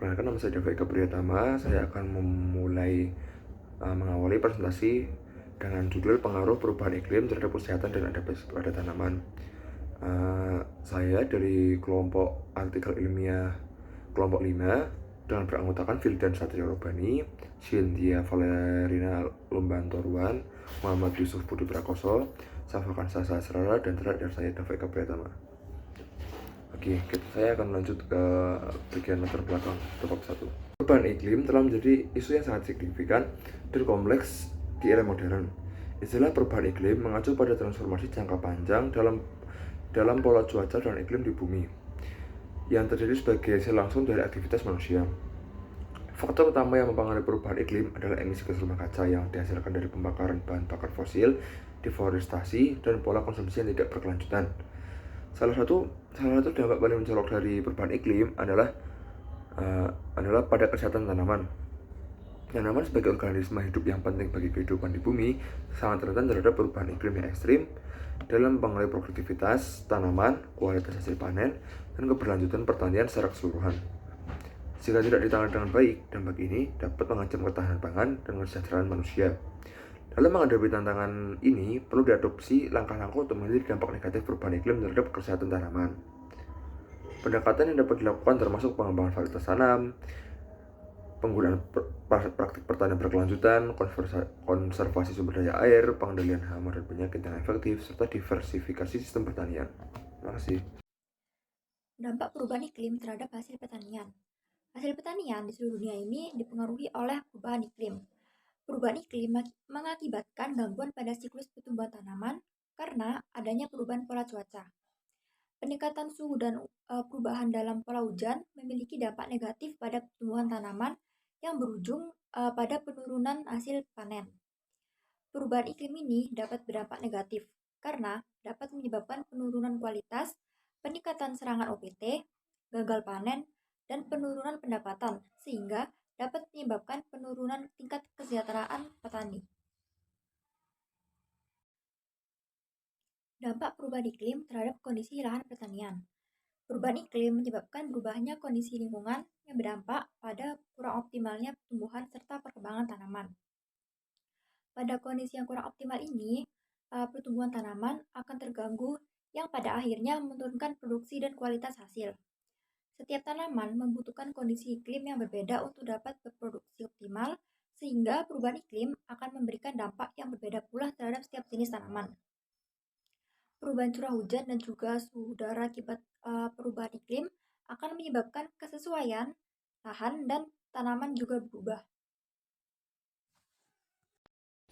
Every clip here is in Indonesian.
Perkenalkan, nama saya David Eka Priyatama. Saya akan mengawali presentasi dengan judul pengaruh perubahan iklim terhadap kesehatan dan adaptasi pada tanaman. Saya dari kelompok artikel ilmiah kelompok 5 dengan beranggotakan Vildan Satrio Robani, Cynthia Valerina Lumbantoruan, Muhammad Yusuf Budi Prakoso, Safakan Sasasrara, dan terakhir dari saya David Eka Priyatama. Oke, saya akan lanjut ke bagian latar belakang bab 1. Perubahan iklim telah menjadi isu yang sangat signifikan dan kompleks di era modern. Istilah perubahan iklim mengacu pada transformasi jangka panjang dalam pola cuaca dan iklim di bumi yang terjadi sebagai hasil langsung dari aktivitas manusia. Faktor utama yang mempengaruhi perubahan iklim adalah emisi gas rumah kaca yang dihasilkan dari pembakaran bahan bakar fosil, deforestasi, dan pola konsumsi yang tidak berkelanjutan. Salah satu dampak paling mencolok dari perubahan iklim adalah pada kesehatan tanaman. Tanaman sebagai organisme hidup yang penting bagi kehidupan di bumi sangat rentan terhadap perubahan iklim yang ekstrim dalam mempengaruhi produktivitas tanaman, kualitas hasil panen, dan keberlanjutan pertanian secara keseluruhan. Jika tidak ditangani dengan baik, dampak ini dapat mengancam ketahanan pangan dan kesejahteraan manusia. Dalam menghadapi tantangan ini, perlu diadopsi langkah-langkah untuk menghindari dampak negatif perubahan iklim terhadap kesehatan tanaman. Pendekatan yang dapat dilakukan termasuk pengembangan varietas tanam, penggunaan praktik pertanian berkelanjutan, konservasi sumber daya air, pengendalian hama dan penyakit yang efektif, serta diversifikasi sistem pertanian. Terima kasih. Dampak perubahan iklim terhadap hasil pertanian. Hasil pertanian di seluruh dunia ini dipengaruhi oleh perubahan iklim. Perubahan iklim mengakibatkan gangguan pada siklus pertumbuhan tanaman karena adanya perubahan pola cuaca. Peningkatan suhu dan perubahan dalam pola hujan memiliki dampak negatif pada pertumbuhan tanaman yang berujung pada penurunan hasil panen. Perubahan iklim ini dapat berdampak negatif karena dapat menyebabkan penurunan kualitas, peningkatan serangan OPT, gagal panen, dan penurunan pendapatan, sehingga dapat menyebabkan penurunan tingkat kesejahteraan petani. Dampak perubahan iklim terhadap kondisi lahan pertanian. Perubahan iklim menyebabkan berubahnya kondisi lingkungan yang berdampak pada kurang optimalnya pertumbuhan serta perkembangan tanaman. Pada kondisi yang kurang optimal ini, pertumbuhan tanaman akan terganggu yang pada akhirnya menurunkan produksi dan kualitas hasil. Setiap tanaman membutuhkan kondisi iklim yang berbeda untuk dapat berproduksi optimal, sehingga perubahan iklim akan memberikan dampak yang berbeda pula terhadap setiap jenis tanaman. Perubahan curah hujan dan juga suhu udara akibat perubahan iklim akan menyebabkan kesesuaian lahan dan tanaman juga berubah.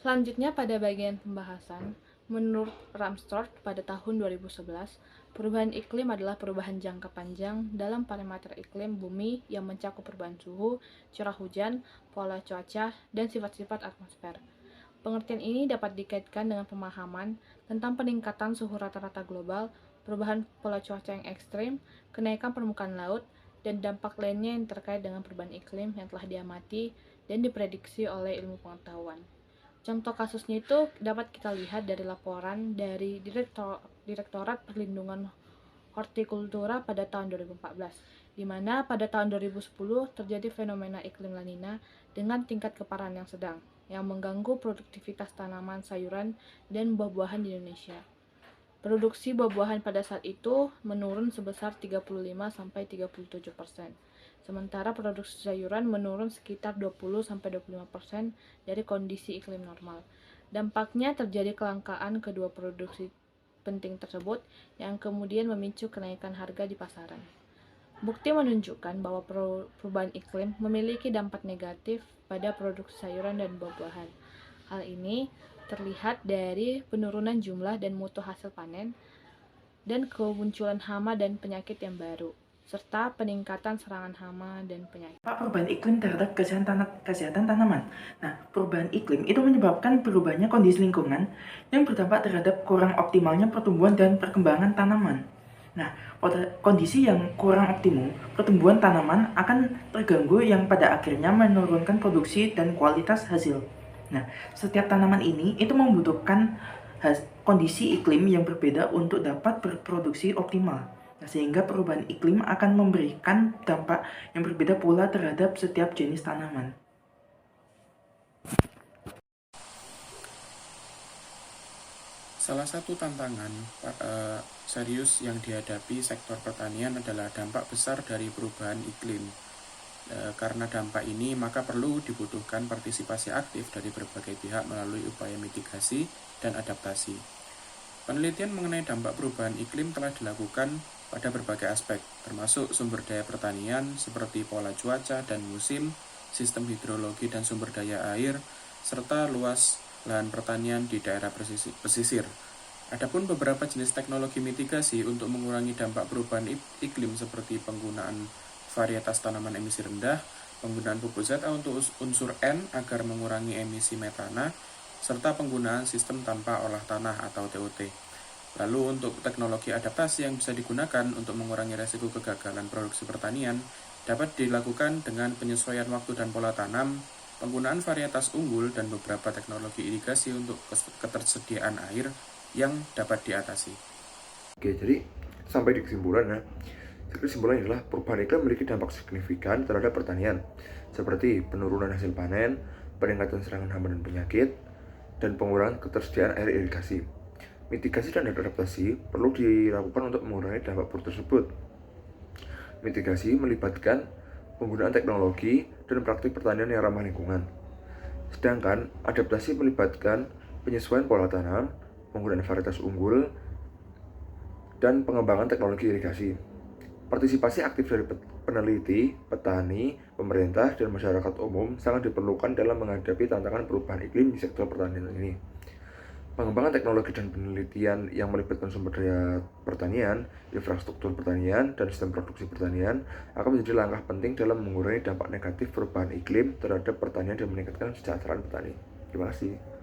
Selanjutnya pada bagian pembahasan, menurut Ramstorff pada tahun 2011, perubahan iklim adalah perubahan jangka panjang dalam parameter iklim bumi yang mencakup perubahan suhu, curah hujan, pola cuaca, dan sifat-sifat atmosfer. Pengertian ini dapat dikaitkan dengan pemahaman tentang peningkatan suhu rata-rata global, perubahan pola cuaca yang ekstrim, kenaikan permukaan laut, dan dampak lainnya yang terkait dengan perubahan iklim yang telah diamati dan diprediksi oleh ilmu pengetahuan. Contoh kasusnya itu dapat kita lihat dari laporan dari Direktorat Perlindungan Hortikultura pada tahun 2014, di mana pada tahun 2010 terjadi fenomena iklim La Nina dengan tingkat keparahan yang sedang, yang mengganggu produktivitas tanaman sayuran dan buah-buahan di Indonesia. Produksi buah-buahan pada saat itu menurun sebesar 35-37%. Sementara produksi sayuran menurun sekitar 20-25% dari kondisi iklim normal. Dampaknya terjadi kelangkaan kedua produksi penting tersebut yang kemudian memicu kenaikan harga di pasaran. Bukti menunjukkan bahwa perubahan iklim memiliki dampak negatif pada produksi sayuran dan buah-buahan. Hal ini terlihat dari penurunan jumlah dan mutu hasil panen dan kemunculan hama dan penyakit yang baru, serta peningkatan serangan hama dan penyakit. Perubahan iklim terhadap kesehatan tanaman. Nah, perubahan iklim itu menyebabkan berubahnya kondisi lingkungan yang berdampak terhadap kurang optimalnya pertumbuhan dan perkembangan tanaman. Nah, pada kondisi yang kurang optimum, pertumbuhan tanaman akan terganggu yang pada akhirnya menurunkan produksi dan kualitas hasil. Nah, setiap tanaman ini itu membutuhkan kondisi iklim yang berbeda untuk dapat berproduksi optimal. Nah, sehingga perubahan iklim akan memberikan dampak yang berbeda pula terhadap setiap jenis tanaman. Salah satu tantangan serius yang dihadapi sektor pertanian adalah dampak besar dari perubahan iklim. Karena dampak ini, maka perlu dibutuhkan partisipasi aktif dari berbagai pihak melalui upaya mitigasi dan adaptasi. Penelitian mengenai dampak perubahan iklim telah dilakukan pada berbagai aspek, termasuk sumber daya pertanian seperti pola cuaca dan musim, sistem hidrologi dan sumber daya air, serta luas lahan pertanian di daerah pesisir. Adapun beberapa jenis teknologi mitigasi untuk mengurangi dampak perubahan iklim seperti penggunaan varietas tanaman emisi rendah, penggunaan pupuk ZA untuk unsur N agar mengurangi emisi metana, serta penggunaan sistem tanpa olah tanah atau TOT. Lalu untuk teknologi adaptasi yang bisa digunakan untuk mengurangi resiko kegagalan produksi pertanian, dapat dilakukan dengan penyesuaian waktu dan pola tanam, penggunaan varietas unggul, dan beberapa teknologi irigasi untuk ketersediaan air yang dapat diatasi. Oke, jadi sampai di kesimpulan ya. Kesimpulannya adalah perubahan iklim memiliki dampak signifikan terhadap pertanian, seperti penurunan hasil panen, peningkatan serangan hama dan penyakit, dan pengurangan ketersediaan air irigasi. Mitigasi dan adaptasi perlu dilakukan untuk mengurangi dampak buruk tersebut. Mitigasi melibatkan penggunaan teknologi dan praktik pertanian yang ramah lingkungan. Sedangkan adaptasi melibatkan penyesuaian pola tanam, penggunaan varietas unggul, dan pengembangan teknologi irigasi. Partisipasi aktif dari peneliti, petani, pemerintah, dan masyarakat umum sangat diperlukan dalam menghadapi tantangan perubahan iklim di sektor pertanian ini. Pengembangan teknologi dan penelitian yang melibatkan sumber daya pertanian, infrastruktur pertanian, dan sistem produksi pertanian akan menjadi langkah penting dalam mengurangi dampak negatif perubahan iklim terhadap pertanian dan meningkatkan kesejahteraan petani. Terima kasih.